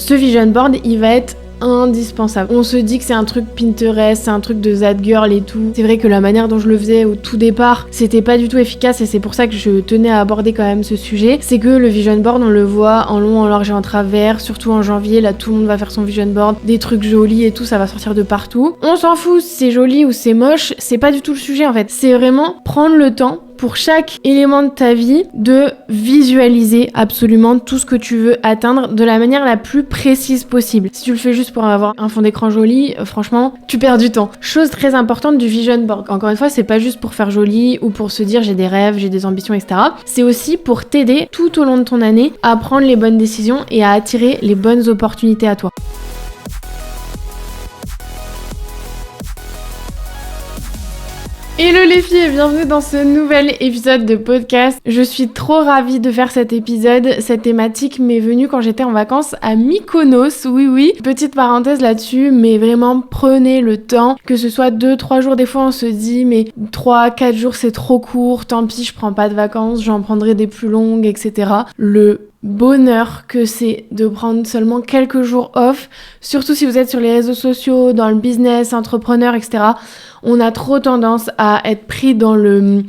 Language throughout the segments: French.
ce vision board, il va être indispensable. On se dit que c'est un truc Pinterest, c'est un truc de that girl et tout. C'est vrai que la manière dont je le faisais au tout départ, c'était pas du tout efficace et c'est pour ça que je tenais à aborder quand même ce sujet. C'est que le vision board, on le voit en long, en large et en travers, surtout en janvier, là tout le monde va faire son vision board, des trucs jolis et tout, ça va sortir de partout. On s'en fout si c'est joli ou c'est moche, c'est pas du tout le sujet en fait. C'est vraiment prendre le temps pour chaque élément de ta vie de visualiser absolument tout ce que tu veux atteindre de la manière la plus précise possible. Si tu le fais juste pour avoir un fond d'écran joli, franchement, tu perds du temps. Chose très importante du vision board. Encore une fois, c'est pas juste pour faire joli ou pour se dire j'ai des rêves, j'ai des ambitions, etc. C'est aussi pour t'aider tout au long de ton année à prendre les bonnes décisions et à attirer les bonnes opportunités à toi. Hello les filles et bienvenue dans ce nouvel épisode de podcast. Je suis trop ravie de faire cet épisode. Cette thématique m'est venue quand j'étais en vacances à Mykonos. Oui. Petite parenthèse là-dessus, mais vraiment prenez le temps. Que ce soit 2-3 jours, des fois on se dit mais 3-4 jours c'est trop court, tant pis je prends pas de vacances, j'en prendrai des plus longues, etc. Le bonheur que c'est de prendre seulement quelques jours off, surtout si vous êtes sur les réseaux sociaux, dans le business, entrepreneur, etc. On a trop tendance à être pris dans le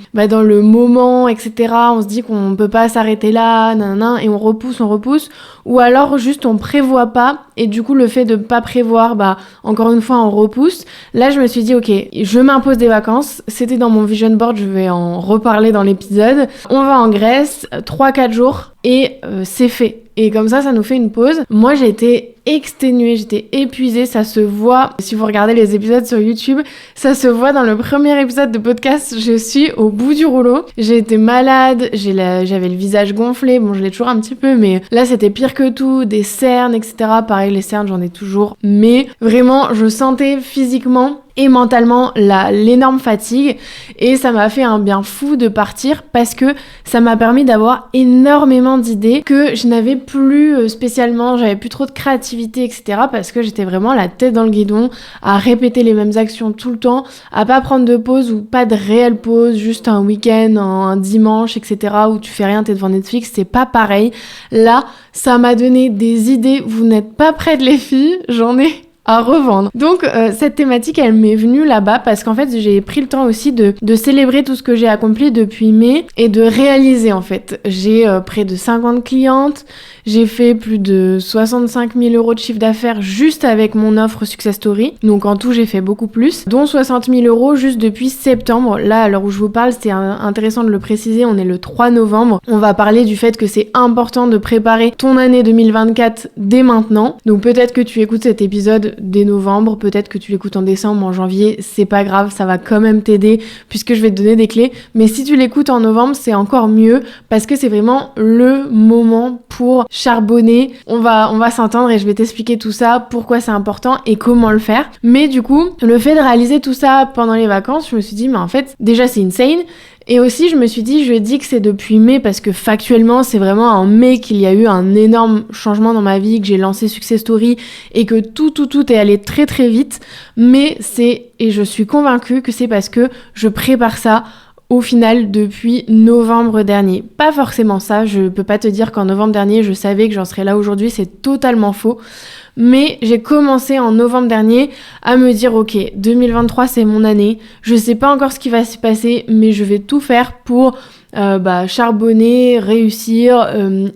moment, etc. On se dit qu'on peut pas s'arrêter là, et on repousse. Ou alors juste on prévoit pas et du coup le fait de pas prévoir, encore une fois on repousse. Là je me suis dit ok, je m'impose des vacances. C'était dans mon vision board, je vais en reparler dans l'épisode. On va en Grèce, 3-4 jours et c'est fait. Et comme ça nous fait une pause. Moi j'ai été exténuée, j'étais épuisée, ça se voit. Si vous regardez les épisodes sur YouTube, ça se voit dans le premier épisode de podcast, je suis au bout du rouleau. J'ai été malade, j'avais le visage gonflé, bon je l'ai toujours un petit peu, mais là c'était pire que tout, des cernes, etc. Pareil, les cernes j'en ai toujours, mais vraiment je sentais physiquement et mentalement l'énorme fatigue et ça m'a fait un bien fou de partir parce que ça m'a permis d'avoir énormément d'idées que je n'avais plus spécialement, j'avais plus trop de créativité, etc. parce que j'étais vraiment la tête dans le guidon à répéter les mêmes actions tout le temps, à pas prendre de pause ou pas de réelle pause, juste un week-end, un dimanche, etc. où tu fais rien, t'es devant Netflix, c'est pas pareil. Là, ça m'a donné des idées, vous n'êtes pas prêtes les filles, j'en ai à revendre. Donc cette thématique elle m'est venue là-bas parce qu'en fait j'ai pris le temps aussi de célébrer tout ce que j'ai accompli depuis mai et de réaliser en fait. J'ai près de 50 clientes, j'ai fait plus de 65 000 € de chiffre d'affaires juste avec mon offre Success Story. Donc en tout j'ai fait beaucoup plus, dont 60 000 € juste depuis septembre. Là à l'heure où je vous parle, c'est intéressant de le préciser, on est le 3 novembre. On va parler du fait que c'est important de préparer ton année 2024 dès maintenant. Donc peut-être que tu écoutes cet épisode dès novembre, peut-être que tu l'écoutes en décembre, en janvier, c'est pas grave, ça va quand même t'aider puisque je vais te donner des clés. Mais si tu l'écoutes en novembre, c'est encore mieux parce que c'est vraiment le moment pour charbonner. On va s'entendre et je vais t'expliquer tout ça, pourquoi c'est important et comment le faire. Mais du coup, le fait de réaliser tout ça pendant les vacances, je me suis dit, mais en fait, déjà c'est insane. Et aussi, je me suis dit, je dis que c'est depuis mai parce que factuellement, c'est vraiment en mai qu'il y a eu un énorme changement dans ma vie, que j'ai lancé Success Story et que tout est allé très très vite. Mais et je suis convaincue que c'est parce que je prépare ça au final depuis novembre dernier. Pas forcément ça, je peux pas te dire qu'en novembre dernier, je savais que j'en serais là aujourd'hui, c'est totalement faux. Mais j'ai commencé en novembre dernier à me dire ok, 2023 c'est mon année, je sais pas encore ce qui va se passer, mais je vais tout faire pour charbonner, réussir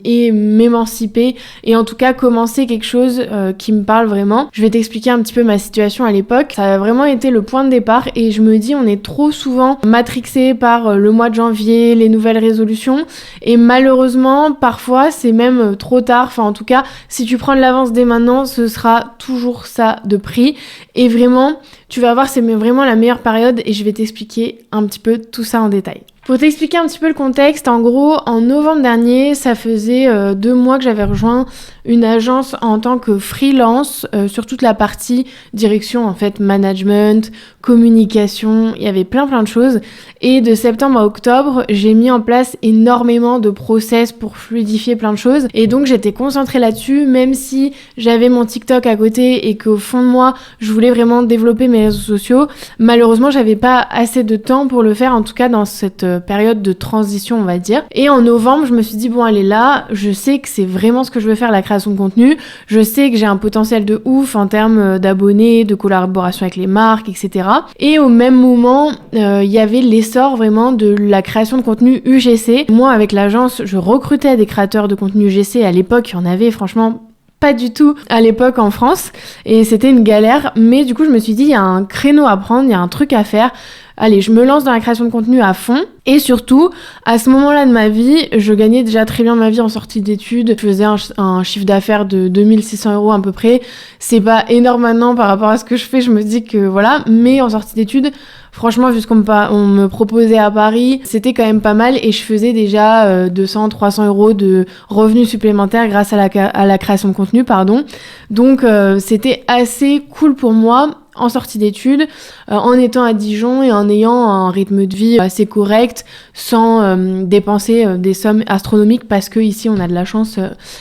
et m'émanciper et en tout cas commencer quelque chose qui me parle vraiment. Je vais t'expliquer un petit peu ma situation à l'époque. Ça a vraiment été le point de départ et je me dis on est trop souvent matrixé par le mois de janvier, les nouvelles résolutions et malheureusement parfois c'est même trop tard. Enfin en tout cas si tu prends de l'avance dès maintenant ce sera toujours ça de prix et vraiment tu vas voir c'est vraiment la meilleure période et je vais t'expliquer un petit peu tout ça en détail. Pour t'expliquer un petit peu le contexte, en gros, en novembre dernier, ça faisait 2 mois que j'avais rejoint une agence en tant que freelance sur toute la partie direction, en fait, management, communication, il y avait plein de choses. Et de septembre à octobre, j'ai mis en place énormément de process pour fluidifier plein de choses. Et donc, j'étais concentrée là-dessus, même si j'avais mon TikTok à côté et qu'au fond de moi, je voulais vraiment développer mes réseaux sociaux. Malheureusement, j'avais pas assez de temps pour le faire, en tout cas dans cette période de transition, on va dire. Et en novembre, je me suis dit, bon, allez là, je sais que c'est vraiment ce que je veux faire, la création création de contenu, je sais que j'ai un potentiel de ouf en termes d'abonnés, de collaboration avec les marques, etc. Et au même moment, il y avait l'essor vraiment de la création de contenu UGC. Moi, avec l'agence, je recrutais des créateurs de contenu UGC. À l'époque, il y en avait franchement pas du tout à l'époque en France et c'était une galère, mais du coup je me suis dit il y a un créneau à prendre, il y a un truc à faire. Allez, je me lance dans la création de contenu à fond. Et surtout, à ce moment-là de ma vie, je gagnais déjà très bien ma vie en sortie d'études. Je faisais un chiffre d'affaires de 2600 € à peu près. C'est pas énorme maintenant par rapport à ce que je fais. Je me dis que voilà. Mais en sortie d'études, franchement, vu ce qu'on me proposait à Paris, c'était quand même pas mal. Et je faisais déjà 200, 300 € de revenus supplémentaires grâce à la création de contenu, pardon. Donc, c'était assez cool pour moi en sortie d'études, en étant à Dijon et en ayant un rythme de vie assez correct, sans dépenser des sommes astronomiques, parce que ici on a de la chance,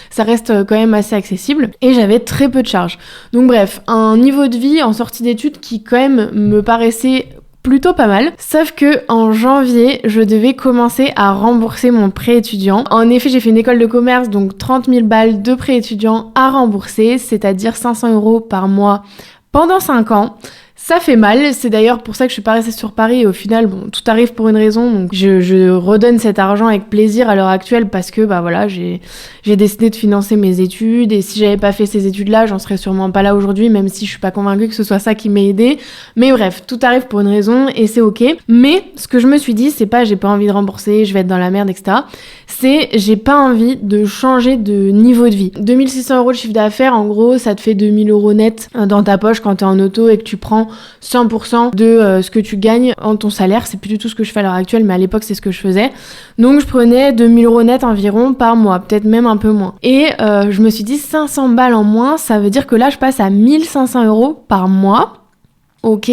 ça reste quand même assez accessible, et j'avais très peu de charges. Donc bref, un niveau de vie en sortie d'études qui quand même me paraissait plutôt pas mal, sauf que en janvier, je devais commencer à rembourser mon prêt étudiant. En effet, j'ai fait une école de commerce, donc 30 000 balles de prêt étudiant à rembourser, c'est-à-dire 500 € par mois pendant 5 ans. Ça fait mal, c'est d'ailleurs pour ça que je suis pas restée sur Paris et au final, bon, tout arrive pour une raison, donc je redonne cet argent avec plaisir à l'heure actuelle parce que, bah voilà, j'ai décidé de financer mes études et si j'avais pas fait ces études-là, j'en serais sûrement pas là aujourd'hui, même si je suis pas convaincue que ce soit ça qui m'ait aidée. Mais bref, tout arrive pour une raison et c'est ok. Mais ce que je me suis dit, c'est pas j'ai pas envie de rembourser, je vais être dans la merde, etc. C'est j'ai pas envie de changer de niveau de vie. 2600 € de chiffre d'affaires, en gros, ça te fait 2000 € net dans ta poche quand t'es en auto et que tu prends 100% de ce que tu gagnes en ton salaire. C'est plus du tout ce que je fais à l'heure actuelle, mais à l'époque, c'est ce que je faisais. Donc, je prenais 2000 € net environ par mois, peut-être même un peu moins. Et je me suis dit, 500 balles en moins, ça veut dire que là, je passe à 1500 € par mois. Ok,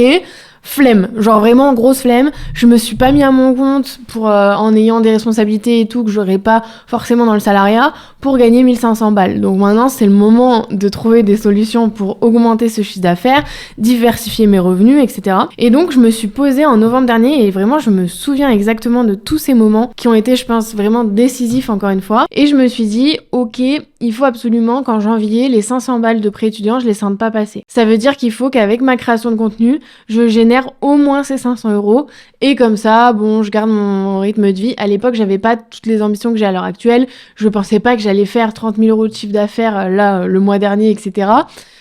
flemme, genre vraiment grosse flemme. Je me suis pas mis à mon compte pour en ayant des responsabilités et tout que j'aurais pas forcément dans le salariat pour gagner 1500 balles. Donc maintenant c'est le moment de trouver des solutions pour augmenter ce chiffre d'affaires, diversifier mes revenus, etc. Et donc je me suis posée en novembre dernier et vraiment je me souviens exactement de tous ces moments qui ont été, je pense, vraiment décisifs encore une fois. Et je me suis dit, ok, il faut absolument qu'en janvier, les 500 balles de prêt étudiant, je les sente pas passer. Ça veut dire qu'il faut qu'avec ma création de contenu, je génère au moins ces 500 € et comme ça, bon, je garde mon rythme de vie. À l'époque, j'avais pas toutes les ambitions que j'ai à l'heure actuelle. Je pensais pas que j'allais faire 30 000 € de chiffre d'affaires là le mois dernier, etc.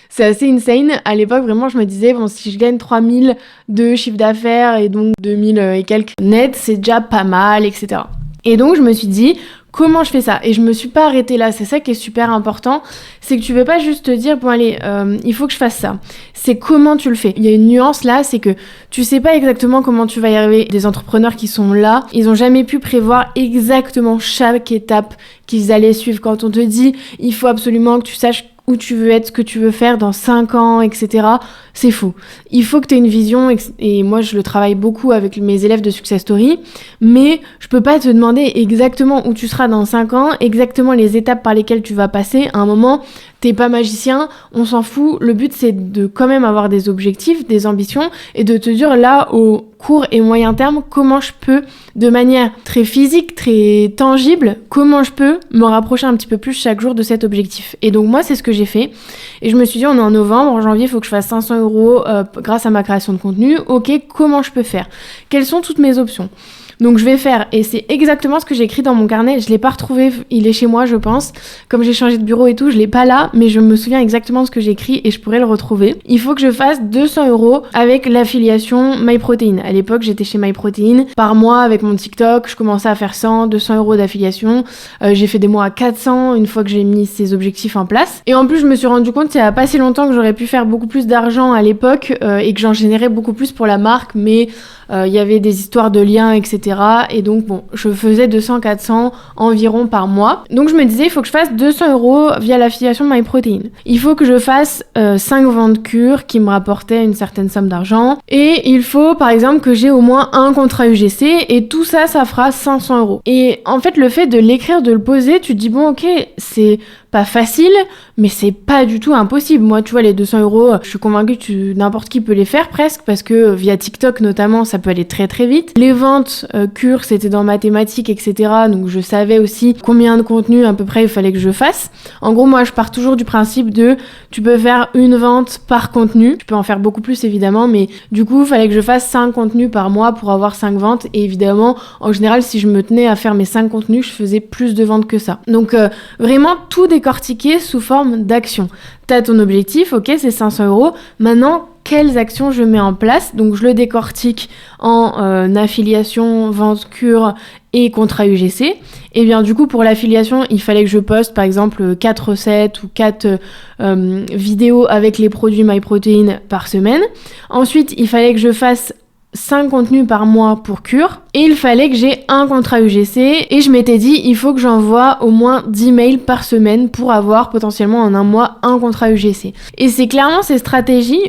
C'est assez insane. À l'époque, vraiment, je me disais, bon, si je gagne 3000 de chiffre d'affaires et donc 2000 et quelques net, c'est déjà pas mal, etc. Et donc, je me suis dit, comment je fais ça ? Et je me suis pas arrêtée là, c'est ça qui est super important, c'est que tu veux pas juste te dire, bon allez, il faut que je fasse ça. C'est comment tu le fais. Il y a une nuance là, c'est que tu sais pas exactement comment tu vas y arriver. Des entrepreneurs qui sont là, ils ont jamais pu prévoir exactement chaque étape qu'ils allaient suivre. Quand on te dit, il faut absolument que tu saches où tu veux être, ce que tu veux faire dans 5 ans, etc. C'est faux. Il faut que tu aies une vision, et moi je le travaille beaucoup avec mes élèves de Success Story, mais je peux pas te demander exactement où tu seras dans 5 ans, exactement les étapes par lesquelles tu vas passer. À un moment, t'es pas magicien, on s'en fout. Le but c'est de quand même avoir des objectifs, des ambitions, et de te dire là, au court et moyen terme, comment je peux, de manière très physique, très tangible, comment je peux me rapprocher un petit peu plus chaque jour de cet objectif. Et donc moi, c'est ce que j'ai fait. Et je me suis dit, on est en novembre, en janvier, il faut que je fasse 500 € grâce à ma création de contenu. Ok, comment je peux faire ? Quelles sont toutes mes options ? Donc je vais faire, et c'est exactement ce que j'ai écrit dans mon carnet, je l'ai pas retrouvé, il est chez moi je pense, comme j'ai changé de bureau et tout, je l'ai pas là, mais je me souviens exactement de ce que j'ai écrit et je pourrais le retrouver. Il faut que je fasse 200 € avec l'affiliation MyProtein. À l'époque j'étais chez MyProtein, par mois avec mon TikTok, je commençais à faire 100, 200 € d'affiliation, j'ai fait des mois à 400 une fois que j'ai mis ces objectifs en place. Et en plus je me suis rendu compte il y a pas si longtemps que j'aurais pu faire beaucoup plus d'argent à l'époque et que j'en générais beaucoup plus pour la marque, mais il y avait des histoires de liens, etc. Et donc, bon, je faisais 200-400 environ par mois. Donc, je me disais, il faut que je fasse 200 € via l'affiliation de MyProtein. Il faut que je fasse 5 ventes cures qui me rapportaient une certaine somme d'argent. Et il faut, par exemple, que j'ai au moins un contrat UGC. Et tout ça, ça fera 500 €. Et en fait, le fait de l'écrire, de le poser, tu te dis, bon, ok, c'est pas facile, mais c'est pas du tout impossible. Moi, tu vois, les 200 €, je suis convaincue que n'importe qui peut les faire presque, parce que via TikTok notamment, ça peut aller très très vite. Les ventes cure, c'était dans mathématiques, etc. Donc je savais aussi combien de contenu à peu près il fallait que je fasse. En gros, moi, je pars toujours du principe de tu peux faire une vente par contenu. Tu peux en faire beaucoup plus évidemment, mais du coup, il fallait que je fasse 5 contenus par mois pour avoir 5 ventes. Et évidemment, en général, si je me tenais à faire mes 5 contenus, je faisais plus de ventes que ça. Donc vraiment tout décortiquer sous forme d'action. T'as ton objectif, ok, c'est 500 €. Maintenant, quelles actions je mets en place? Donc je le décortique en affiliation, vente cure et contrat UGC. Et bien du coup pour l'affiliation, il fallait que je poste par exemple 4 recettes ou 4 vidéos avec les produits MyProtein par semaine. Ensuite, il fallait que je fasse 5 contenus par mois pour cure et il fallait que j'ai un contrat UGC et je m'étais dit il faut que j'envoie au moins 10 mails par semaine pour avoir potentiellement en un mois un contrat UGC. Et c'est clairement ces stratégies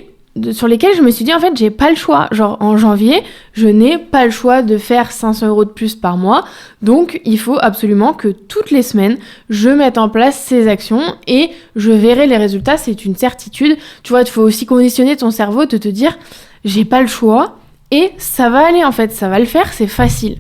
sur lesquelles je me suis dit en fait j'ai pas le choix, genre en janvier je n'ai pas le choix de faire 500 € de plus par mois, donc il faut absolument que toutes les semaines je mette en place ces actions et je verrai les résultats, c'est une certitude. Tu vois, il faut aussi conditionner ton cerveau de te dire j'ai pas le choix. Et ça va aller en fait, ça va le faire, c'est facile.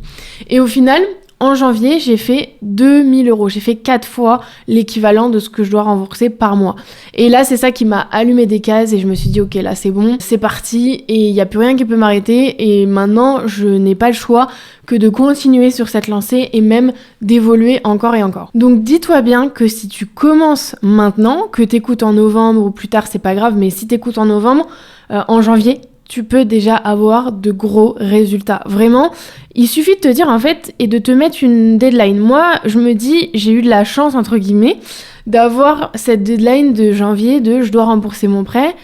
Et au final, en janvier, j'ai fait 2000 €. J'ai fait 4 fois l'équivalent de ce que je dois rembourser par mois. Et là, c'est ça qui m'a allumé des cases et je me suis dit, ok, là c'est bon, c'est parti et il n'y a plus rien qui peut m'arrêter. Et maintenant, je n'ai pas le choix que de continuer sur cette lancée et même d'évoluer encore et encore. Donc dis-toi bien que si tu commences maintenant, que t'écoutes en novembre ou plus tard, c'est pas grave, mais si t'écoutes en novembre, en janvier, tu peux déjà avoir de gros résultats. Vraiment, il suffit de te dire en fait et de te mettre une deadline. Moi, je me dis, j'ai eu de la chance entre guillemets d'avoir cette deadline de janvier de je dois rembourser mon prêt.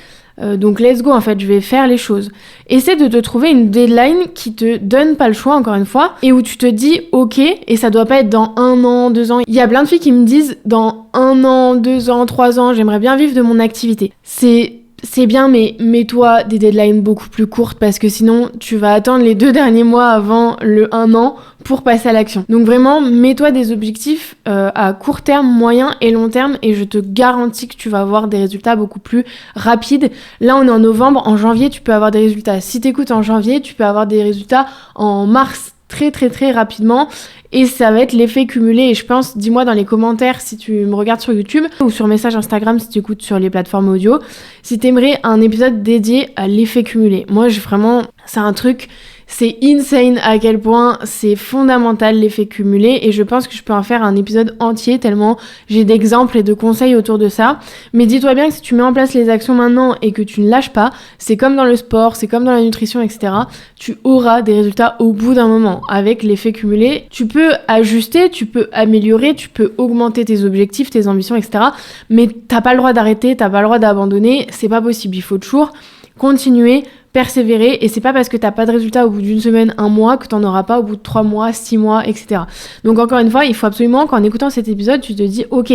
Donc let's go en fait, je vais faire les choses. Essaie de te trouver une deadline qui te donne pas le choix encore une fois et où tu te dis ok, et ça doit pas être dans 1 an, 2 ans. Il y a plein de filles qui me disent dans 1 an, 2 ans, 3 ans, j'aimerais bien vivre de mon activité. C'est bien, mais mets-toi des deadlines beaucoup plus courtes parce que sinon, tu vas attendre les 2 derniers mois avant le 1 an pour passer à l'action. Donc vraiment, mets-toi des objectifs à court terme, moyen et long terme et je te garantis que tu vas avoir des résultats beaucoup plus rapides. Là, on est en novembre. En janvier, tu peux avoir des résultats. Si t'écoutes en janvier, tu peux avoir des résultats en mars très très très rapidement et ça va être l'effet cumulé. Et je pense, dis-moi dans les commentaires si tu me regardes sur YouTube ou sur message Instagram si tu écoutes sur les plateformes audio, si t'aimerais un épisode dédié à l'effet cumulé. Moi, c'est un truc, c'est insane à quel point c'est fondamental l'effet cumulé et je pense que je peux en faire un épisode entier tellement j'ai d'exemples et de conseils autour de ça. Mais dis-toi bien que si tu mets en place les actions maintenant et que tu ne lâches pas, c'est comme dans le sport, c'est comme dans la nutrition, etc. Tu auras des résultats au bout d'un moment. Avec l'effet cumulé, tu peux ajuster, tu peux améliorer, tu peux augmenter tes objectifs, tes ambitions, etc. Mais t'as pas le droit d'arrêter, t'as pas le droit d'abandonner, c'est pas possible. Il faut toujours continuer, persévérer, et c'est pas parce que t'as pas de résultat au bout d'une semaine, 1 mois, que t'en auras pas au bout de 3 mois, 6 mois, etc. Donc encore une fois, il faut absolument qu'en écoutant cet épisode, tu te dis ok,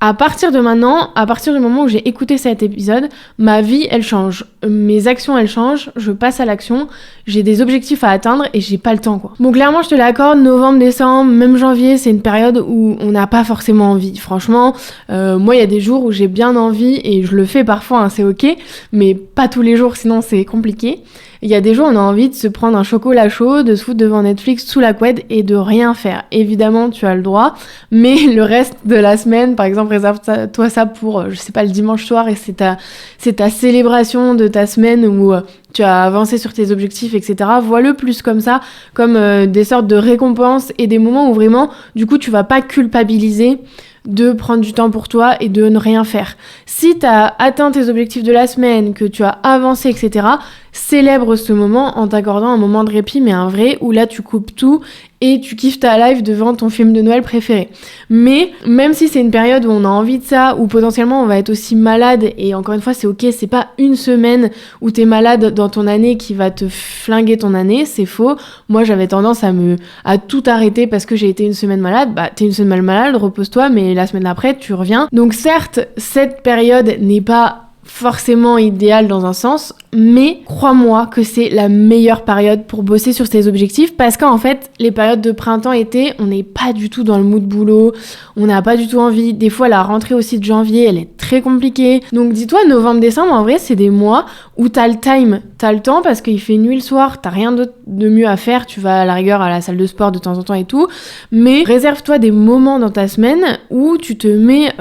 à partir de maintenant, à partir du moment où j'ai écouté cet épisode, ma vie, elle change. Mes actions, elles changent. Je passe à l'action. J'ai des objectifs à atteindre et j'ai pas le temps, quoi. Bon, clairement, je te l'accorde, novembre, décembre, même janvier, c'est une période où on n'a pas forcément envie. Franchement, moi, il y a des jours où j'ai bien envie et je le fais parfois, hein, c'est ok, mais pas tous les jours, sinon c'est compliqué. Il y a des jours où on a envie de se prendre un chocolat chaud, de se foutre devant Netflix sous la couette et de rien faire. Évidemment, tu as le droit, mais le reste de la semaine, par exemple, réserve-toi ça pour, je sais pas, le dimanche soir et c'est ta célébration de ta semaine où tu as avancé sur tes objectifs, etc. Vois-le plus comme ça, comme des sortes de récompenses et des moments où vraiment, du coup, tu vas pas culpabiliser de prendre du temps pour toi et de ne rien faire. Si tu as atteint tes objectifs de la semaine, que tu as avancé, etc., célèbre ce moment en t'accordant un moment de répit, mais un vrai, où là tu coupes tout et tu kiffes ta life devant ton film de Noël préféré. Mais même si c'est une période où on a envie de ça, où potentiellement on va être aussi malade, et encore une fois c'est ok, c'est pas une semaine où t'es malade dans ton année qui va te flinguer ton année, c'est faux. Moi j'avais tendance à tout arrêter parce que j'ai été une semaine malade. Bah t'es une semaine malade, repose-toi, mais la semaine d'après tu reviens. Donc certes, cette période n'est pas forcément idéale dans un sens. mais crois-moi que c'est la meilleure période pour bosser sur tes objectifs parce qu'en fait, les périodes de printemps-été, on n'est pas du tout dans le mood boulot, on n'a pas du tout envie. Des fois, la rentrée aussi de janvier, elle est très compliquée. Donc dis-toi, novembre-décembre, en vrai, c'est des mois où t'as le temps parce qu'il fait nuit le soir, t'as rien d'autre de mieux à faire, tu vas à la rigueur à la salle de sport de temps en temps et tout, mais réserve-toi des moments dans ta semaine où tu te mets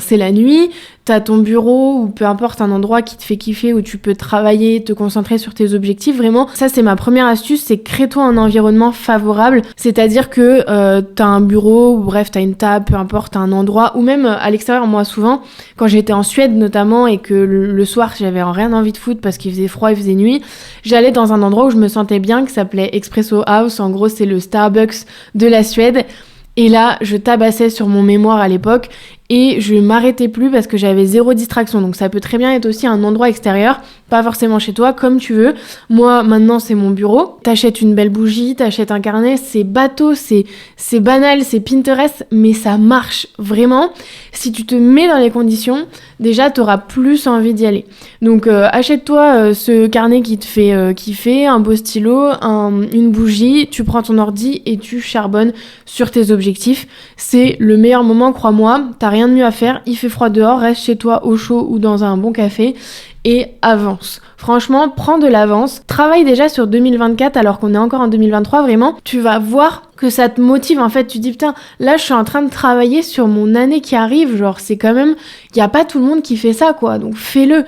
c'est la nuit, t'as ton bureau ou peu importe un endroit qui te fait kiffer où tu peux travailler, te concentrer sur tes objectifs. Vraiment, ça c'est ma première astuce, c'est crée-toi un environnement favorable, c'est-à-dire que t'as un bureau ou bref t'as une table, peu importe, t'as un endroit ou même à l'extérieur. Moi souvent, quand j'étais en Suède notamment et que le soir j'avais rien envie de foutre parce qu'il faisait froid, il faisait nuit, j'allais dans un endroit où je me sentais bien qui s'appelait Espresso House. En gros, c'est le Starbucks de la Suède. Et là, je tabassais sur mon mémoire à l'époque et je m'arrêtais plus parce que j'avais zéro distraction. Donc ça peut très bien être aussi un endroit extérieur, pas forcément chez toi, comme tu veux. Moi, maintenant, c'est mon bureau. T'achètes une belle bougie, t'achètes un carnet, c'est bateau, c'est banal, c'est Pinterest, mais ça marche vraiment. Si tu te mets dans les conditions, déjà, t'auras plus envie d'y aller. Donc achète-toi ce carnet qui te fait kiffer, un beau stylo, une bougie, tu prends ton ordi et tu charbonnes sur tes objectifs. C'est le meilleur moment, crois-moi. T'as rien de mieux à faire, il fait froid dehors, reste chez toi au chaud ou dans un bon café et avance. Franchement, prends de l'avance. Travaille déjà sur 2024 alors qu'on est encore en 2023, vraiment. Tu vas voir que ça te motive. En fait, tu dis putain, là je suis en train de travailler sur mon année qui arrive. Genre c'est quand même, il y a pas tout le monde qui fait ça quoi. Donc fais-le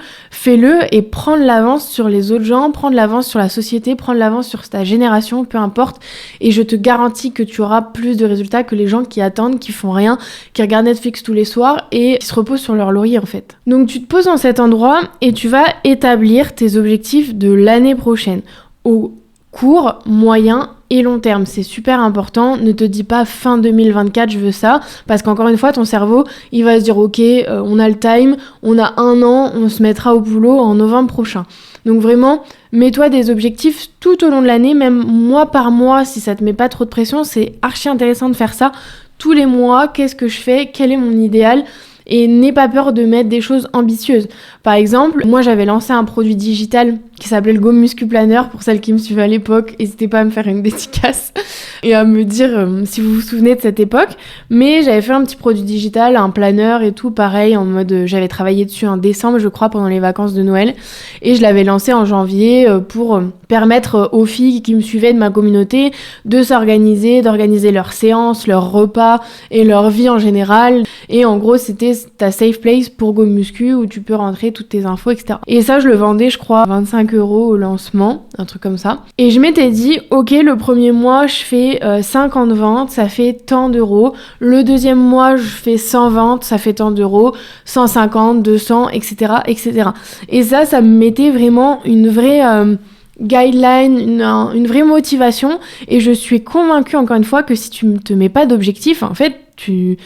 et prends de l'avance sur les autres gens, prends de l'avance sur la société, prends de l'avance sur ta génération, peu importe. Et je te garantis que tu auras plus de résultats que les gens qui attendent, qui font rien, qui regardent Netflix tous les soirs et qui se reposent sur leur laurier en fait. Donc tu te poses dans cet endroit et tu vas établir tes objectifs de l'année prochaine au court, moyen et long terme. C'est super important. Ne te dis pas fin 2024 je veux ça, parce qu'encore une fois ton cerveau il va se dire ok, on a le time, on a un an, on se mettra au boulot en novembre prochain. Donc vraiment, mets-toi des objectifs tout au long de l'année, même mois par mois si ça te met pas trop de pression. C'est archi intéressant de faire ça tous les mois. Qu'est-ce que je fais? Quel est mon idéal? Et n'aie pas peur de mettre des choses ambitieuses. Par exemple, moi j'avais lancé un produit digital qui s'appelait le Go Muscu Planner. Pour celles qui me suivaient à l'époque, n'hésitez pas à me faire une dédicace et à me dire si vous vous souvenez de cette époque. Mais j'avais fait un petit produit digital, un planner et tout, pareil, en mode j'avais travaillé dessus en décembre, je crois, pendant les vacances de Noël. Et je l'avais lancé en janvier pour permettre aux filles qui me suivaient de ma communauté de s'organiser, d'organiser leurs séances, leurs repas et leur vie en général. Et en gros, c'était ta safe place pour Go Muscu où tu peux rentrer toutes tes infos, etc. Et ça, je le vendais, je crois, 25 € au lancement, un truc comme ça. Et je m'étais dit, ok, le premier mois, je fais 50 ventes, ça fait tant d'euros. Le deuxième mois, je fais 100 ventes, ça fait tant d'euros. 150, 200, etc., etc. Et ça me mettait vraiment une vraie guideline, une vraie motivation. Et je suis convaincue, encore une fois, que si tu ne te mets pas d'objectif, en fait, tu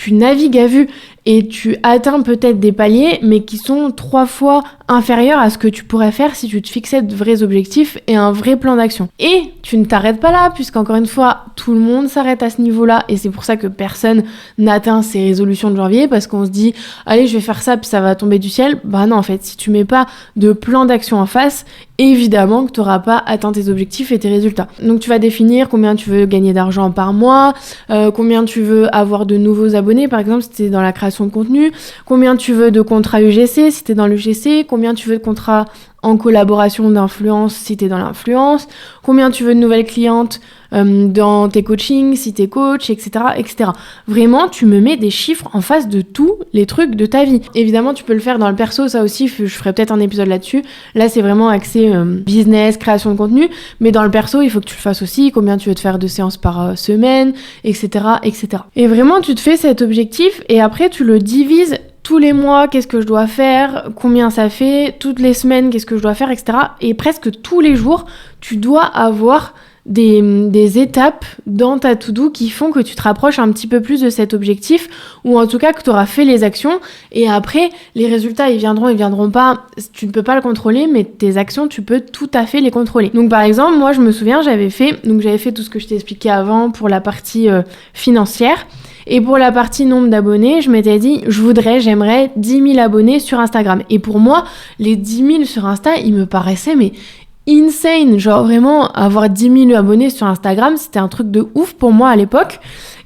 navigues à vue et tu atteins peut-être des paliers mais qui sont 3 fois inférieurs à ce que tu pourrais faire si tu te fixais de vrais objectifs et un vrai plan d'action. Et tu ne t'arrêtes pas là puisqu'encore une fois tout le monde s'arrête à ce niveau-là et c'est pour ça que personne n'atteint ses résolutions de janvier parce qu'on se dit allez je vais faire ça puis ça va tomber du ciel. Bah non en fait si tu mets pas de plan d'action en face évidemment que tu n'auras pas atteint tes objectifs et tes résultats. Donc tu vas définir combien tu veux gagner d'argent par mois, combien tu veux avoir de nouveaux abonnés par exemple si tu es dans la création de contenu, combien tu veux de contrats UGC si tu es dans l'UGC, combien tu veux de contrats en collaboration d'influence si tu es dans l'influence, combien tu veux de nouvelles clientes dans tes coachings si tu es coach, etc., etc. Vraiment, tu me mets des chiffres en face de tous les trucs de ta vie. Évidemment, tu peux le faire dans le perso, ça aussi, je ferai peut-être un épisode là-dessus. Là, c'est vraiment axé business, création de contenu, mais dans le perso, il faut que tu le fasses aussi, combien tu veux te faire de séances par semaine, etc., etc. Et vraiment, tu te fais cet objectif et après, tu le divises tous les mois, qu'est-ce que je dois faire, combien ça fait, toutes les semaines, qu'est-ce que je dois faire, etc. Et presque tous les jours, tu dois avoir des étapes dans ta to-do qui font que tu te rapproches un petit peu plus de cet objectif ou en tout cas que tu auras fait les actions et après les résultats ils viendront pas, tu ne peux pas le contrôler mais tes actions tu peux tout à fait les contrôler. Donc par exemple moi je me souviens j'avais fait tout ce que je t'ai expliqué avant pour la partie financière Et pour la partie nombre d'abonnés, je m'étais dit, j'aimerais 10 000 abonnés sur Instagram. Et pour moi, les 10 000 sur Insta, ils me paraissaient mais insane. Genre vraiment, avoir 10 000 abonnés sur Instagram, c'était un truc de ouf pour moi à l'époque.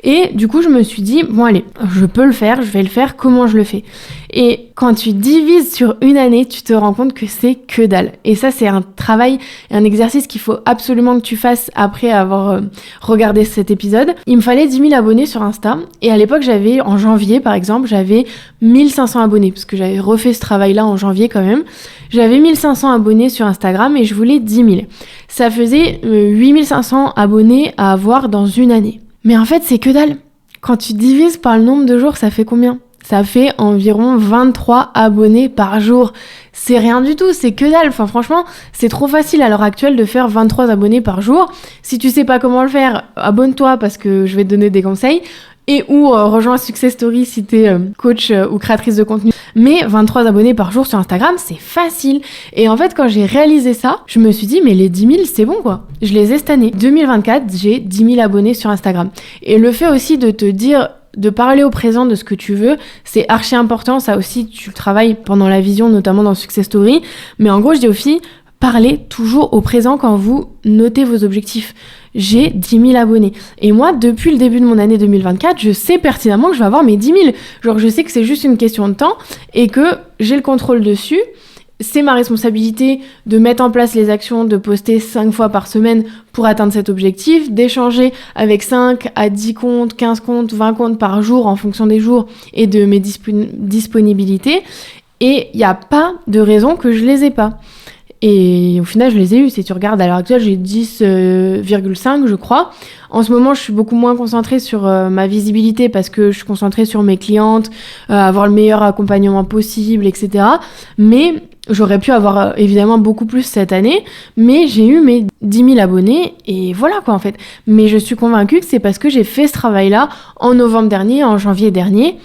Et du coup, je me suis dit, bon allez, je peux le faire, je vais le faire, comment je le fais ? Et quand tu divises sur une année, tu te rends compte que c'est que dalle. Et ça, c'est un travail et un exercice qu'il faut absolument que tu fasses après avoir regardé cet épisode. Il me fallait 10 000 abonnés sur Insta. Et à l'époque, en janvier par exemple, j'avais 1500 abonnés, parce que j'avais refait ce travail-là en janvier quand même. J'avais 1500 abonnés sur Instagram et je voulais 10 000. Ça faisait 8500 abonnés à avoir dans une année. Mais en fait, c'est que dalle. Quand tu divises par le nombre de jours, ça fait combien ? Ça fait environ 23 abonnés par jour. C'est rien du tout, c'est que dalle. Enfin, franchement, c'est trop facile à l'heure actuelle de faire 23 abonnés par jour. Si tu sais pas comment le faire, abonne-toi parce que je vais te donner des conseils. Et ou rejoins Success Story si t'es coach ou créatrice de contenu. Mais 23 abonnés par jour sur Instagram, c'est facile. Et en fait, quand j'ai réalisé ça, je me suis dit, mais les 10 000, c'est bon quoi. Je les ai cette année. 2024, j'ai 10 000 abonnés sur Instagram. Et le fait aussi de te dire, de parler au présent de ce que tu veux, c'est archi important. Ça aussi, tu le travailles pendant la vision, notamment dans Success Story. Mais en gros, je dis aux filles, parlez toujours au présent quand vous notez vos objectifs. J'ai 10 000 abonnés. Et moi, depuis le début de mon année 2024, je sais pertinemment que je vais avoir mes 10 000. Genre, je sais que c'est juste une question de temps et que j'ai le contrôle dessus. C'est ma responsabilité de mettre en place les actions, de poster 5 fois par semaine pour atteindre cet objectif, d'échanger avec 5 à 10 comptes, 15 comptes, 20 comptes par jour en fonction des jours et de mes disponibilités. Et il n'y a pas de raison que je les ai pas. Et au final, je les ai eus. Si tu regardes, à l'heure actuelle, j'ai 10,5, je crois. En ce moment, je suis beaucoup moins concentrée sur ma visibilité parce que je suis concentrée sur mes clientes, avoir le meilleur accompagnement possible, etc. Mais j'aurais pu avoir évidemment beaucoup plus cette année, mais j'ai eu mes 10 000 abonnés et voilà quoi en fait. Mais je suis convaincue que c'est parce que j'ai fait ce travail-là en novembre dernier, en janvier dernier,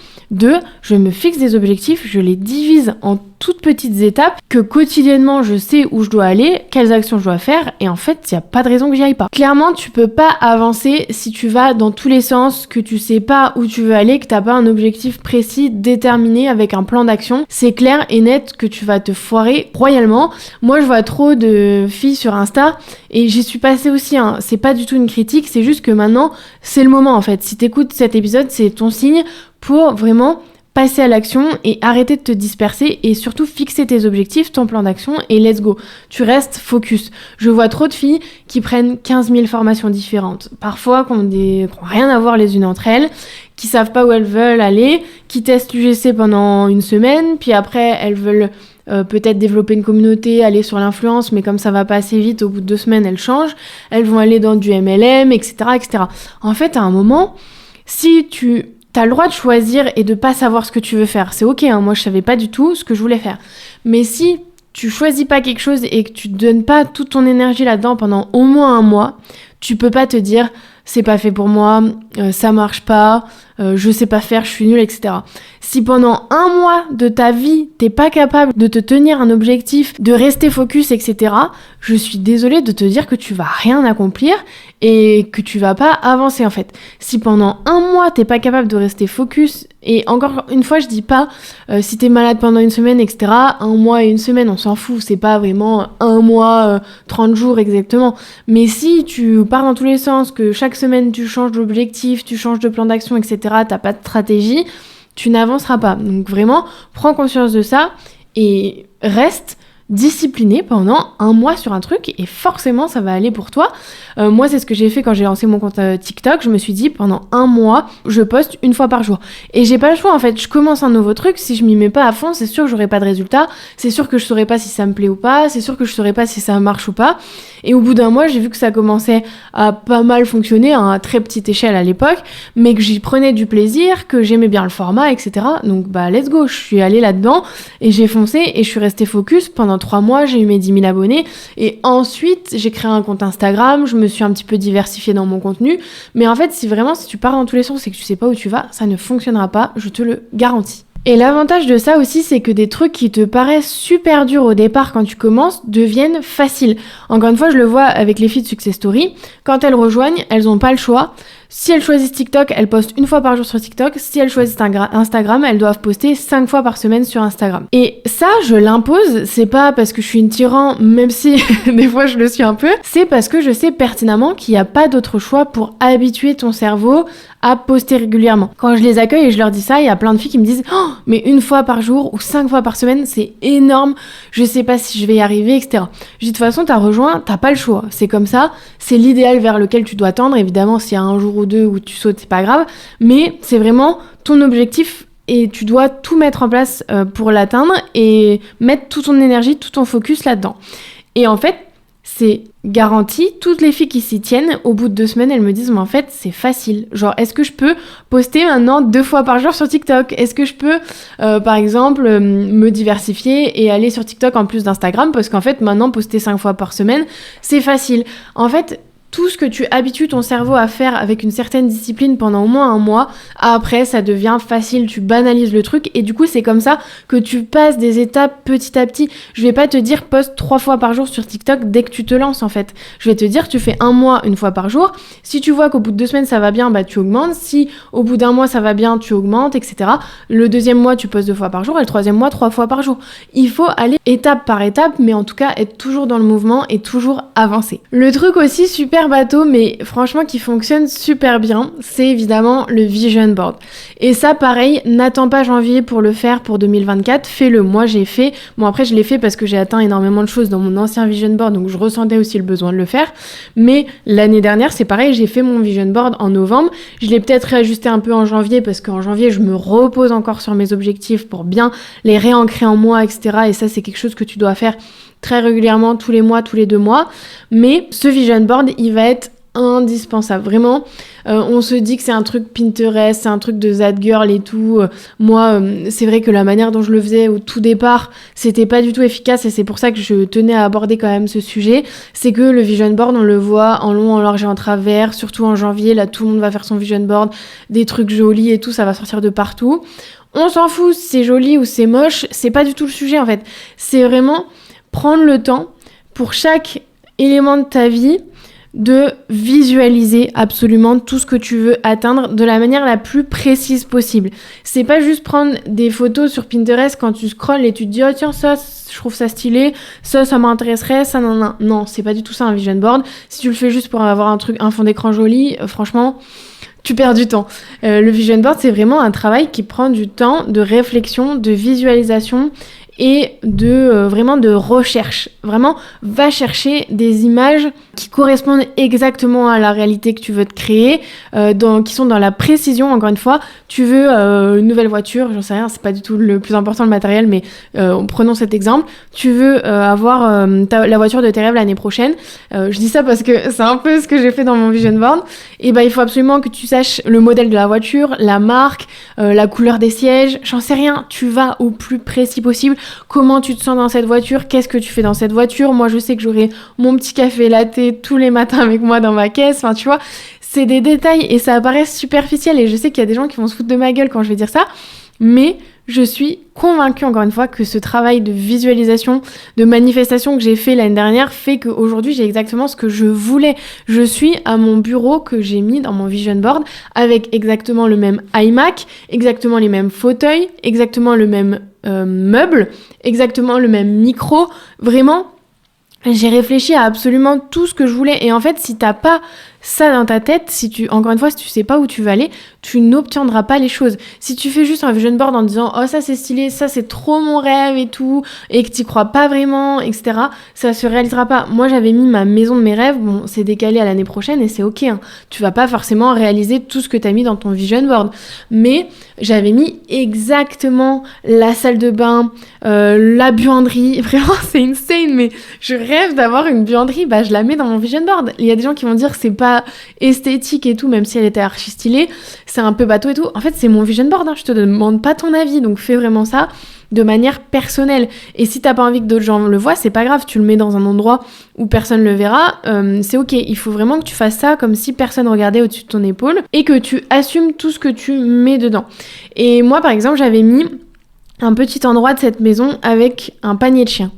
je me fixe des objectifs, je les divise en toutes petites étapes, que quotidiennement je sais où je dois aller, quelles actions je dois faire, et en fait, il n'y a pas de raison que j'y aille pas. Clairement, tu peux pas avancer si tu vas dans tous les sens, que tu sais pas où tu veux aller, que t'as pas un objectif précis, déterminé, avec un plan d'action. C'est clair et net que tu vas te foirer royalement. Moi, je vois trop de filles sur Insta, et j'y suis passée aussi, hein. C'est pas du tout une critique, c'est juste que maintenant, c'est le moment en fait. Si t'écoutes cet épisode, c'est ton signe pour vraiment passer à l'action et arrêter de te disperser et surtout fixer tes objectifs, ton plan d'action et let's go. Tu restes focus. Je vois trop de filles qui prennent 15 000 formations différentes, parfois qui ont rien à voir les unes entre elles, qui savent pas où elles veulent aller, qui testent l'UGC pendant une semaine, puis après elles veulent peut-être développer une communauté, aller sur l'influence, mais comme ça va pas assez vite, au bout de 2 semaines elles changent, elles vont aller dans du MLM, etc., etc. En fait, à un moment, si t'as le droit de choisir et de pas savoir ce que tu veux faire. C'est ok, hein, moi je savais pas du tout ce que je voulais faire. Mais si tu choisis pas quelque chose et que tu donnes pas toute ton énergie là-dedans pendant au moins 1 mois, tu peux pas te dire c'est pas fait pour moi, ça marche pas, je sais pas faire, je suis nulle, etc. Si pendant 1 mois de ta vie, t'es pas capable de te tenir un objectif, de rester focus, etc., je suis désolée de te dire que tu vas rien accomplir et que tu vas pas avancer en fait. Si pendant 1 mois, t'es pas capable de rester focus, et encore une fois, je dis pas si t'es malade pendant 1 semaine, etc., 1 mois et 1 semaine, on s'en fout, c'est pas vraiment 1 mois, 30 jours exactement. Mais si tu pars dans tous les sens, que chaque semaine tu changes d'objectif, tu changes de plan d'action, etc., t'as pas de stratégie, tu n'avanceras pas. Donc vraiment, prends conscience de ça et reste discipliné pendant 1 mois sur un truc et forcément ça va aller pour toi. Moi c'est ce que j'ai fait quand j'ai lancé mon compte TikTok. Je me suis dit pendant 1 mois je poste 1 fois par jour et j'ai pas le choix en fait. Je commence un nouveau truc, si je m'y mets pas à fond, c'est sûr que j'aurai pas de résultat, c'est sûr que je saurai pas si ça me plaît ou pas, c'est sûr que je saurai pas si ça marche ou pas. Et au bout d'1 mois j'ai vu que ça commençait à pas mal fonctionner à très petite échelle à l'époque, mais que j'y prenais du plaisir, que j'aimais bien le format, etc. Donc let's go, je suis allée là-dedans et j'ai foncé et je suis restée focus pendant 3 mois, j'ai eu mes 10 000 abonnés et ensuite j'ai créé un compte Instagram, je me suis un petit peu diversifiée dans mon contenu, mais en fait si tu pars dans tous les sens et que tu sais pas où tu vas, ça ne fonctionnera pas, je te le garantis. Et l'avantage de ça aussi, c'est que des trucs qui te paraissent super durs au départ quand tu commences deviennent faciles. Encore une fois, je le vois avec les filles de Success Story, quand elles rejoignent, elles ont pas le choix. Si elles choisissent TikTok, elles postent 1 fois par jour sur TikTok. Si elles choisissent Instagram, elles doivent poster 5 fois par semaine sur Instagram. Et ça, je l'impose, c'est pas parce que je suis une tyran, même si des fois je le suis un peu, c'est parce que je sais pertinemment qu'il n'y a pas d'autre choix pour habituer ton cerveau à poster régulièrement. Quand je les accueille et je leur dis ça, il y a plein de filles qui me disent « Oh, mais 1 fois par jour ou 5 fois par semaine, c'est énorme, je sais pas si je vais y arriver, etc. » Je dis « De toute façon, t'as rejoint, t'as pas le choix. C'est comme ça, c'est l'idéal vers lequel tu dois tendre. Évidemment, s'il y a un jour ou deux où tu sautes, c'est pas grave, mais c'est vraiment ton objectif et tu dois tout mettre en place pour l'atteindre et mettre toute ton énergie, tout ton focus là-dedans. » Et en fait, c'est garanti, toutes les filles qui s'y tiennent, au bout de 2 semaines, elles me disent « Mais en fait, c'est facile. Genre, est-ce que je peux poster maintenant 2 fois par jour sur TikTok ? Est-ce que je peux, par exemple, me diversifier et aller sur TikTok en plus d'Instagram ? Parce qu'en fait, maintenant, poster 5 fois par semaine, c'est facile. » En fait, tout ce que tu habitues ton cerveau à faire avec une certaine discipline pendant au moins 1 mois, après ça devient facile, tu banalises le truc et du coup c'est comme ça que tu passes des étapes petit à petit. Je vais pas te dire poste 3 fois par jour sur TikTok dès que tu te lances en fait. Je vais te dire tu fais 1 mois 1 fois par jour. Si tu vois qu'au bout de 2 semaines ça va bien, bah tu augmentes. Si au bout d'1 mois ça va bien, tu augmentes, etc. Le 2e mois tu postes 2 fois par jour et le 3e mois 3 fois par jour. Il faut aller étape par étape, mais en tout cas être toujours dans le mouvement et toujours avancer. Le truc aussi super bateau, mais franchement qui fonctionne super bien, c'est évidemment le vision board. Et ça pareil, n'attends pas janvier pour le faire pour 2024, fais-le. Moi j'ai fait, bon après je l'ai fait parce que j'ai atteint énormément de choses dans mon ancien vision board, donc je ressentais aussi le besoin de le faire, mais l'année dernière c'est pareil, j'ai fait mon vision board en novembre, je l'ai peut-être réajusté un peu en janvier parce qu'en janvier je me repose encore sur mes objectifs pour bien les réancrer en moi, etc. Et ça c'est quelque chose que tu dois faire très régulièrement, tous les mois, tous les 2 mois. Mais ce vision board, il va être indispensable. Vraiment, on se dit que c'est un truc Pinterest, c'est un truc de That Girl et tout. Moi, c'est vrai que la manière dont je le faisais au tout départ, c'était pas du tout efficace et c'est pour ça que je tenais à aborder quand même ce sujet. C'est que le vision board, on le voit en long, en large et en travers, surtout en janvier. Là, tout le monde va faire son vision board, des trucs jolis et tout, ça va sortir de partout. On s'en fout si c'est joli ou c'est moche, c'est pas du tout le sujet en fait. C'est vraiment prendre le temps pour chaque élément de ta vie de visualiser absolument tout ce que tu veux atteindre de la manière la plus précise possible. C'est pas juste prendre des photos sur Pinterest quand tu scrolles et tu te dis « Oh tiens, ça, je trouve ça stylé, ça m'intéresserait, ça, non. » Non, c'est pas du tout ça un vision board. Si tu le fais juste pour avoir un fond d'écran joli, franchement, tu perds du temps. Le vision board, c'est vraiment un travail qui prend du temps de réflexion, de visualisation et vraiment de recherche. Vraiment, va chercher des images qui correspondent exactement à la réalité que tu veux te créer, qui sont dans la précision, encore une fois. Tu veux une nouvelle voiture, j'en sais rien, c'est pas du tout le plus important le matériel, mais prenons cet exemple. Tu veux avoir la voiture de tes rêves l'année prochaine. Je dis ça parce que c'est un peu ce que j'ai fait dans mon vision board. Et il faut absolument que tu saches le modèle de la voiture, la marque, la couleur des sièges, j'en sais rien. Tu vas au plus précis possible. Comment tu te sens dans cette voiture, qu'est-ce que tu fais dans cette voiture. Moi je sais que j'aurai mon petit café latte tous les matins avec moi dans ma caisse, enfin tu vois, c'est des détails et ça apparaît superficiel et je sais qu'il y a des gens qui vont se foutre de ma gueule quand je vais dire ça, mais je suis convaincue encore une fois que ce travail de visualisation, de manifestation que j'ai fait l'année dernière fait qu'aujourd'hui j'ai exactement ce que je voulais. Je suis à mon bureau que j'ai mis dans mon vision board avec exactement le même iMac, exactement les mêmes fauteuils, exactement le même meuble, exactement le même micro, vraiment. J'ai réfléchi à absolument tout ce que je voulais et en fait si t'as pas ça dans ta tête, encore une fois, si tu sais pas où tu vas aller, tu n'obtiendras pas les choses. Si tu fais juste un vision board en disant « Oh, ça c'est stylé, ça c'est trop mon rêve et tout », et que t'y crois pas vraiment, etc., ça se réalisera pas. Moi, j'avais mis ma maison de mes rêves, bon, c'est décalé à l'année prochaine et c'est ok, hein. Tu vas pas forcément réaliser tout ce que t'as mis dans ton vision board. Mais j'avais mis exactement la salle de bain, la buanderie. Vraiment, c'est insane, mais je rêve d'avoir une buanderie, je la mets dans mon vision board. Il y a des gens qui vont dire que c'est pas esthétique et tout, même si elle était archi stylée, c'est un peu bateau et tout. En fait, c'est mon vision board, hein. Je te demande pas ton avis, donc fais vraiment ça de manière personnelle. Et si t'as pas envie que d'autres gens le voient, c'est pas grave, tu le mets dans un endroit où personne le verra, c'est ok. Il faut vraiment que tu fasses ça comme si personne regardait au-dessus de ton épaule et que tu assumes tout ce que tu mets dedans. Et moi, par exemple, j'avais mis un petit endroit de cette maison avec un panier de chien.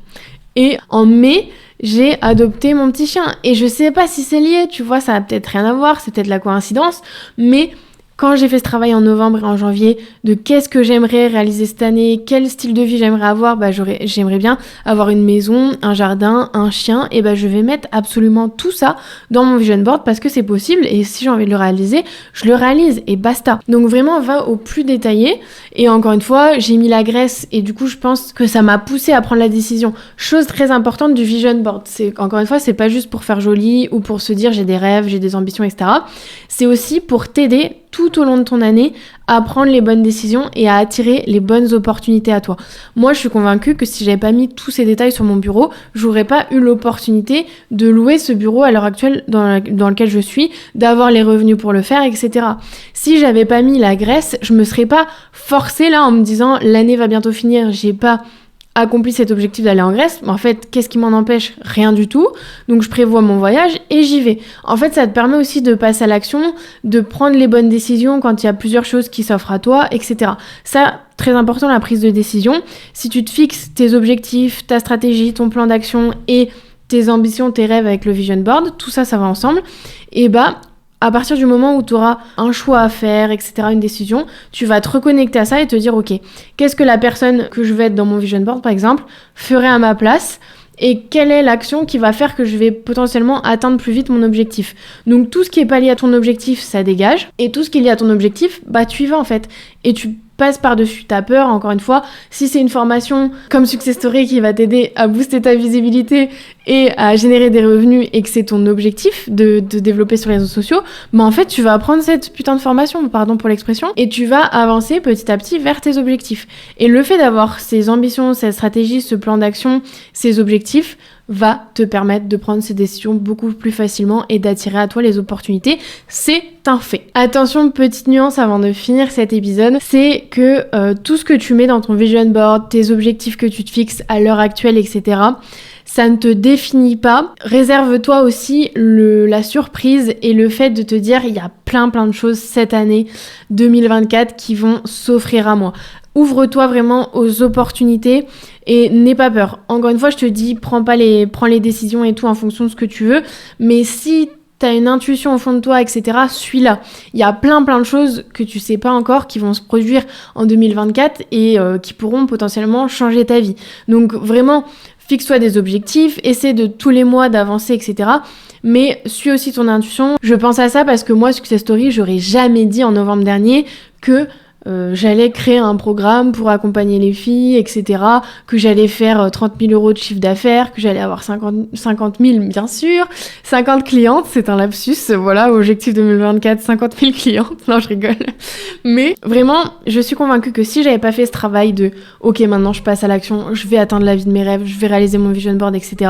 Et en mai, j'ai adopté mon petit chien. Et je sais pas si c'est lié, tu vois, ça a peut-être rien à voir, c'est peut-être la coïncidence, mais quand j'ai fait ce travail en novembre et en janvier de qu'est-ce que j'aimerais réaliser cette année, quel style de vie j'aimerais avoir, j'aimerais bien avoir une maison, un jardin, un chien, et je vais mettre absolument tout ça dans mon vision board parce que c'est possible et si j'ai envie de le réaliser, je le réalise et basta. Donc vraiment, va au plus détaillé et encore une fois, j'ai mis la graisse et du coup, je pense que ça m'a poussé à prendre la décision. Chose très importante du vision board, c'est encore une fois, c'est pas juste pour faire joli ou pour se dire j'ai des rêves, j'ai des ambitions, etc. C'est aussi pour t'aider tout au long de ton année à prendre les bonnes décisions et à attirer les bonnes opportunités à toi. Moi, je suis convaincue que si j'avais pas mis tous ces détails sur mon bureau, j'aurais pas eu l'opportunité de louer ce bureau à l'heure actuelle dans lequel je suis, d'avoir les revenus pour le faire, etc. Si j'avais pas mis la graisse, je me serais pas forcée là en me disant l'année va bientôt finir, j'ai pas accompli cet objectif d'aller en Grèce, mais en fait, qu'est-ce qui m'en empêche ? Rien du tout. Donc, je prévois mon voyage et j'y vais. En fait, ça te permet aussi de passer à l'action, de prendre les bonnes décisions quand il y a plusieurs choses qui s'offrent à toi, etc. Ça, très important, la prise de décision. Si tu te fixes tes objectifs, ta stratégie, ton plan d'action et tes ambitions, tes rêves avec le vision board, tout ça, ça va ensemble. Et à partir du moment où tu auras un choix à faire, etc., une décision, tu vas te reconnecter à ça et te dire, ok, qu'est-ce que la personne que je vais être dans mon vision board, par exemple, ferait à ma place et quelle est l'action qui va faire que je vais potentiellement atteindre plus vite mon objectif. Donc tout ce qui est pas lié à ton objectif, ça dégage, et tout ce qui est lié à ton objectif, tu y vas en fait, et tu passes par-dessus ta peur. Encore une fois, si c'est une formation comme Success Story qui va t'aider à booster ta visibilité et à générer des revenus et que c'est ton objectif de développer sur les réseaux sociaux, en fait, tu vas apprendre cette putain de formation, pardon pour l'expression, et tu vas avancer petit à petit vers tes objectifs. Et le fait d'avoir ces ambitions, cette stratégie, ce plan d'action, ces objectifs, va te permettre de prendre ces décisions beaucoup plus facilement et d'attirer à toi les opportunités. C'est un fait. Attention, petite nuance avant de finir cet épisode, c'est que tout ce que tu mets dans ton vision board, tes objectifs que tu te fixes à l'heure actuelle, etc., ça ne te définit pas. Réserve-toi aussi la surprise et le fait de te dire il y a plein de choses cette année 2024 qui vont s'offrir à moi. Ouvre-toi vraiment aux opportunités et n'aie pas peur. Encore une fois, je te dis, prends les décisions et tout en fonction de ce que tu veux, mais si t'as une intuition au fond de toi, etc., suis-la. Il y a plein de choses que tu sais pas encore qui vont se produire en 2024 et qui pourront potentiellement changer ta vie. Donc vraiment, fixe-toi des objectifs, essaie de tous les mois d'avancer, etc., mais suis aussi ton intuition. Je pense à ça parce que moi, Success Story, j'aurais jamais dit en novembre dernier que j'allais créer un programme pour accompagner les filles, etc., que j'allais faire 30 000 euros de chiffre d'affaires, que j'allais avoir 50 000, bien sûr, 50 clientes, c'est un lapsus, voilà, objectif 2024, 50 000 clientes, non, je rigole. Mais vraiment, je suis convaincue que si j'avais pas fait ce travail de « Ok, maintenant je passe à l'action, je vais atteindre la vie de mes rêves, je vais réaliser mon vision board, etc. »,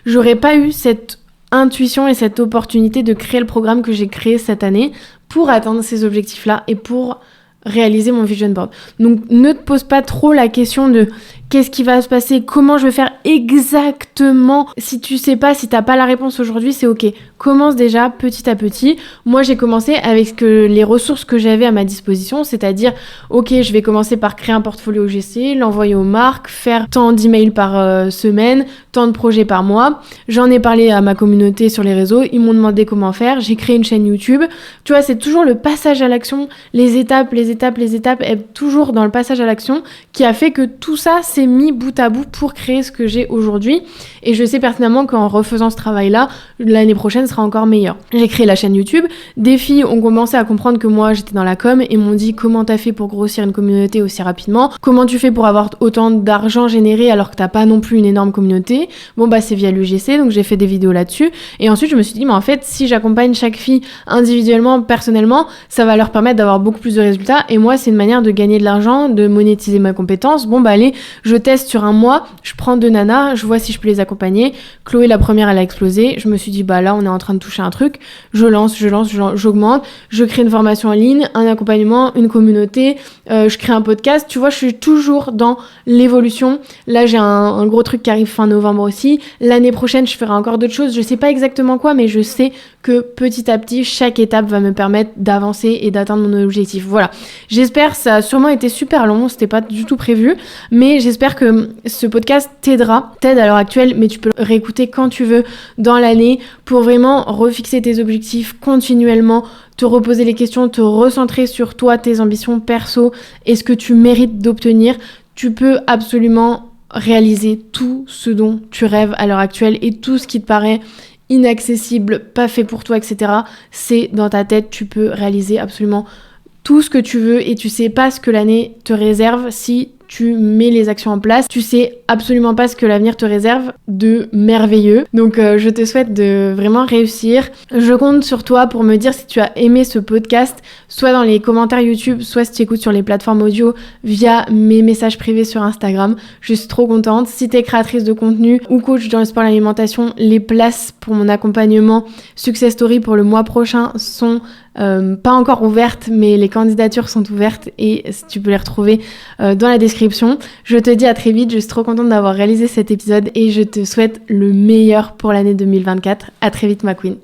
j'aurais pas eu cette intuition et cette opportunité de créer le programme que j'ai créé cette année pour atteindre ces objectifs-là et pour réaliser mon vision board. Donc ne te pose pas trop la question de qu'est-ce qui va se passer, comment je vais faire exactement. Si tu sais pas, si t'as pas la réponse aujourd'hui, c'est ok. Commence déjà petit à petit. Moi, j'ai commencé avec les ressources que j'avais à ma disposition, c'est-à-dire, ok, je vais commencer par créer un portfolio GC, l'envoyer aux marques, faire tant d'emails par semaine, tant de projets par mois. J'en ai parlé à ma communauté sur les réseaux, ils m'ont demandé comment faire, j'ai créé une chaîne YouTube. Tu vois, c'est toujours le passage à l'action, les étapes, et toujours dans le passage à l'action qui a fait que tout ça s'est mis bout à bout pour créer ce que j'ai aujourd'hui. Et je sais pertinemment qu'en refaisant ce travail-là, l'année prochaine sera encore meilleure. J'ai créé la chaîne YouTube. Des filles ont commencé à comprendre que moi, j'étais dans la com et m'ont dit comment t'as fait pour grossir une communauté aussi rapidement? Comment tu fais pour avoir autant d'argent généré alors que t'as pas non plus une énorme communauté? C'est via l'UGC, donc j'ai fait des vidéos là-dessus. Et ensuite, je me suis dit, mais en fait, si j'accompagne chaque fille individuellement, personnellement, ça va leur permettre d'avoir beaucoup plus de résultats. Et moi, c'est une manière de gagner de l'argent, de monétiser ma compétence. Allez, je teste sur un mois, je prends 2 nanas, je vois si je peux les accompagner. Chloé, la première, elle a explosé. Je me suis dit, là, on est en train de toucher un truc. J'augmente, je crée une formation en ligne, un accompagnement, une communauté, je crée un podcast. Tu vois, je suis toujours dans l'évolution. Là, j'ai un gros truc qui arrive fin novembre aussi. L'année prochaine, je ferai encore d'autres choses. Je sais pas exactement quoi, mais je sais que petit à petit, chaque étape va me permettre d'avancer et d'atteindre mon objectif. Voilà. J'espère, ça a sûrement été super long, c'était pas du tout prévu, mais j'espère j'espère que ce podcast t'aide à l'heure actuelle, mais tu peux le réécouter quand tu veux dans l'année pour vraiment refixer tes objectifs continuellement, te reposer les questions, te recentrer sur toi, tes ambitions perso et ce que tu mérites d'obtenir. Tu peux absolument réaliser tout ce dont tu rêves à l'heure actuelle et tout ce qui te paraît inaccessible, pas fait pour toi, etc. C'est dans ta tête, tu peux réaliser absolument tout ce que tu veux et tu sais pas ce que l'année te réserve si tu mets les actions en place. Tu sais absolument pas ce que l'avenir te réserve de merveilleux. Donc je te souhaite de vraiment réussir. Je compte sur toi pour me dire si tu as aimé ce podcast, soit dans les commentaires YouTube, soit si tu écoutes sur les plateformes audio via mes messages privés sur Instagram. Je suis trop contente. Si tu es créatrice de contenu ou coach dans le sport et l'alimentation, les places pour mon accompagnement Success Story pour le mois prochain sont pas encore ouvertes, mais les candidatures sont ouvertes et tu peux les retrouver dans la description. Je te dis à très vite, je suis trop contente d'avoir réalisé cet épisode et je te souhaite le meilleur pour l'année 2024. À très vite ma queen.